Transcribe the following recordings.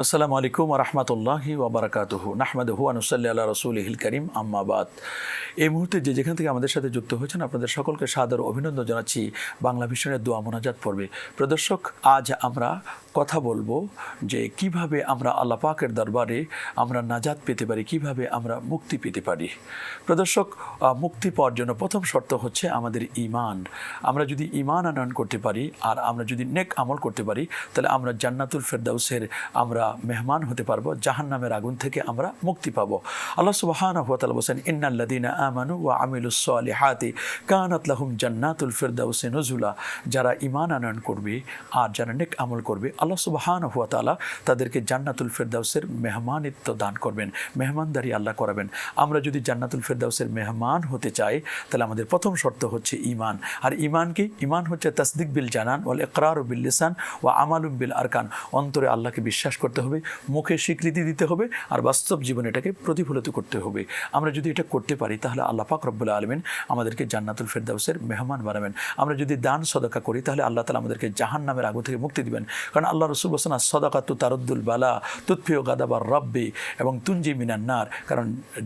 আসসালামু আলাইকুম ওয়া রাহমাতুল্লাহি ওয়া বারাকাতুহু নাহমাদুহু ওয়া নুসাল্লি আলা রাসূলিহিল কারীম আম্মা বাদ। এই মুহূর্তে যেখান থেকে আমাদের সাথে যুক্ত হয়েছেন আপনাদের সকলকে সাদর অভিনন্দন জানাচ্ছি বাংলা ভিশনের দোয়া মোনাজাত পর্বে। প্রদর্শক, আজ আমরা কথা বলবো যে কিভাবে আমরা আল্লাহ পাকের দরবারে আমরা নাজাত পেতে পারি, কিভাবে আমরা মুক্তি পেতে পারি। প্রদর্শক, মুক্তি পাওয়ার জন্য প্রথম শর্ত হচ্ছে আমাদের ঈমান। আমরা যদি ঈমান আনয়ন করতে পারি আর আমরা যদি নেক আমল করতে পারি, তাহলে আমরা জান্নাতুল ফেরদাউসের আমরা মেহমান হতে পারবো, জাহান্নামের আগুন থেকে আমরা মুক্তি পাবো। আল্লাহ সুবহানাহু ওয়া তাআলা বলেন, ইন্নাল্লাযীনা আমানু ওয়া আমিলুস সালিহাতি কানাত লাহুম জান্নাতুল ফিরদাউসি নুজুলা। যারা ঈমান আনয়ন করবে আর যারা নেক আমল করবে, আল্লাহ সুবহানাহু ওয়া তাআলা তাদেরকে জান্নাতুল ফিরদাউসের মেহমানিত্ব দান করবেন, মেহমানদারি আল্লাহ করাবেন। আমরা যদি জান্নাতুল ফিরদাউসের মেহমান হতে চাই, তাহলে আমাদের প্রথম শর্ত হচ্ছে ঈমান। আর ঈমান কি? ঈমান হচ্ছে তাসদিক বিল জানান ওয়াল ইকরারু বিল লিসান ওয়া আমালু বিল আরকান। অন্তরে আল্লাহকে বিশ্বাস করতে হবে, মুখে স্বীকৃতি দিতে হবে, আর বাস্তব জীবনে এটাকে প্রতিফলিত করতে হবে। আমরা যদি এটা করতে পারি, তাহলে আল্লাহ পাক রব্বুল আলামিন আমাদেরকে জান্নাতুল ফিরদাউসের মেহমান বানাবেন। আমরা যদি দান সদকা করি, তাহলে আল্লাহ তাআলা আমাদেরকে জাহান্নামের আগুন থেকে মুক্তি দিবেন। কারণ আল্লাহ রাসূল বলেছেন, সাদাকাতু তারুদ্দুল বালা তুতফিউ গাদাবার রাব্বি এবং তুনজি মিনান নার। কারণ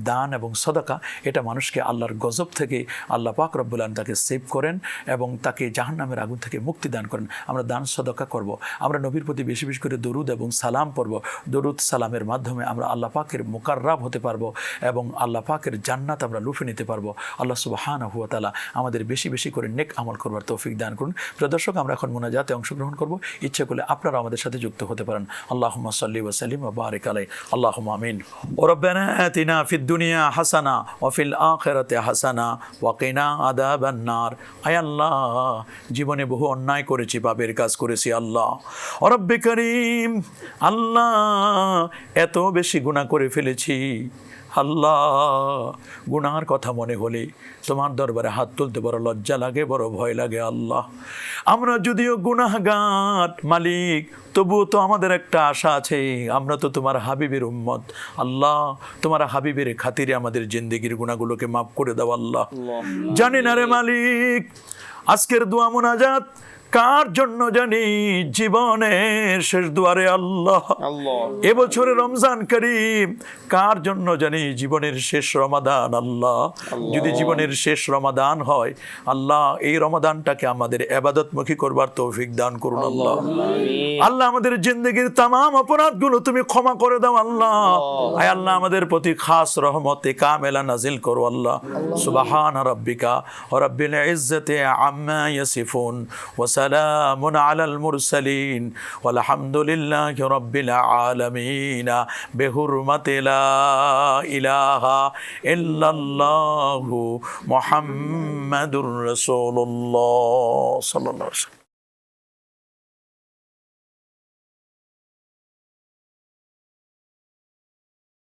দান এবং সদকা এটা মানুষকে আল্লাহর গজব থেকে আল্লাহ পাক রব্বুল আলামিন তাকে সেভ করেন এবং তাকে জাহান্নামের আগুন থেকে মুক্তি দান করেন। আমরা দান সদকা করব, আমরা নবীর প্রতি বেশি বেশি করে দরুদ এবং সালাম পড়ব। দরুদ সালামের মাধ্যমে আমরা আল্লাহ পাকের মুকাররাব হতে পারবো এবং আল্লাহ পাকের জান্নাত আমরা লুফে নিতে পারবো। আল্লাহ সুবহানাহু ওয়া তাআলা আমাদের বেশি বেশি করে নেক আমল করবার তৌফিক দান করুন। প্রিয় দর্শক, আমরা এখন মুনাজাতে অংশগ্রহণ করব। ইচ্ছে করলে আপনারা আমাদের সাথে যুক্ত হতে পারেন। আল্লাহুম্মা সাল্লি ওয়া সাল্লিম ওয়া বারিক আলাইহি, আল্লাহুম্মা আমিন। ওয়া রব্বানা আতিনা ফিদ দুনিয়া হাসানা ওয়া ফিল আখিরাতি হাসানা ওয়া কিনা আযাবান নার। আয় আল্লাহ, জীবনে বহু অন্যায় করেছি, পাপের কাজ করেছি আল্লাহ। ও রব্বে করিম, আল্লাহ এত বেশি গুনাহ করে ফেলেছি আল্লাহ। গুনাহর কথা মনে হলে তোমার দরবারে হাত তুলতে বড় লজ্জা লাগে, বড় ভয় লাগে আল্লাহ। আমরা যদিও গুনাহগার মালিক, তবুও তো আমাদের একটা আশা আছে, আমরা তো তোমার হাবিবের উম্মত আল্লাহ। তোমার হাবিবের খাতিরে আমাদের জিন্দেগির গুনাহগুলোকে মাফ করে দাও আল্লাহ। জানি না রে মালিক, আজকের দোয়া মুনাজাত কার জন্য জানি? জীবনের শেষ দুয়ারে আল্লাহ। এবছরে রমজান করিম কার জন্য জানি? জীবনের শেষ রমাদান আল্লাহ। যদি জীবনের শেষ রমাদান হয় আল্লাহ, এই রমাদানটাকে আমাদের ইবাদতমুখী করবার তৌফিক দান করুন আল্লাহ। আল্লাহ, আমাদের জিন্দেগির তামাম অপরাধগুলো তুমি ক্ষমা করে দাও আল্লাহ। আয় আল্লাহ, আমাদের প্রতি খাস রহমতে কামেলা নাজিল করো আল্লাহ। সুবহান রাব্বিকা ওয়া রাব্বিল ইজ্জাতি আম্মা ইয়াসিফুন ওয়া সালামুন আলাল মুরসালিন ওয়ালহামদুলিল্লাহি রাব্বিল আলামিন বিহুরমাতি লা ইলাহা ইল্লাল্লাহু মুহাম্মাদুর রাসূলুল্লাহ সাল্লাল্লাহু আলাইহি ওয়াসাল্লাম।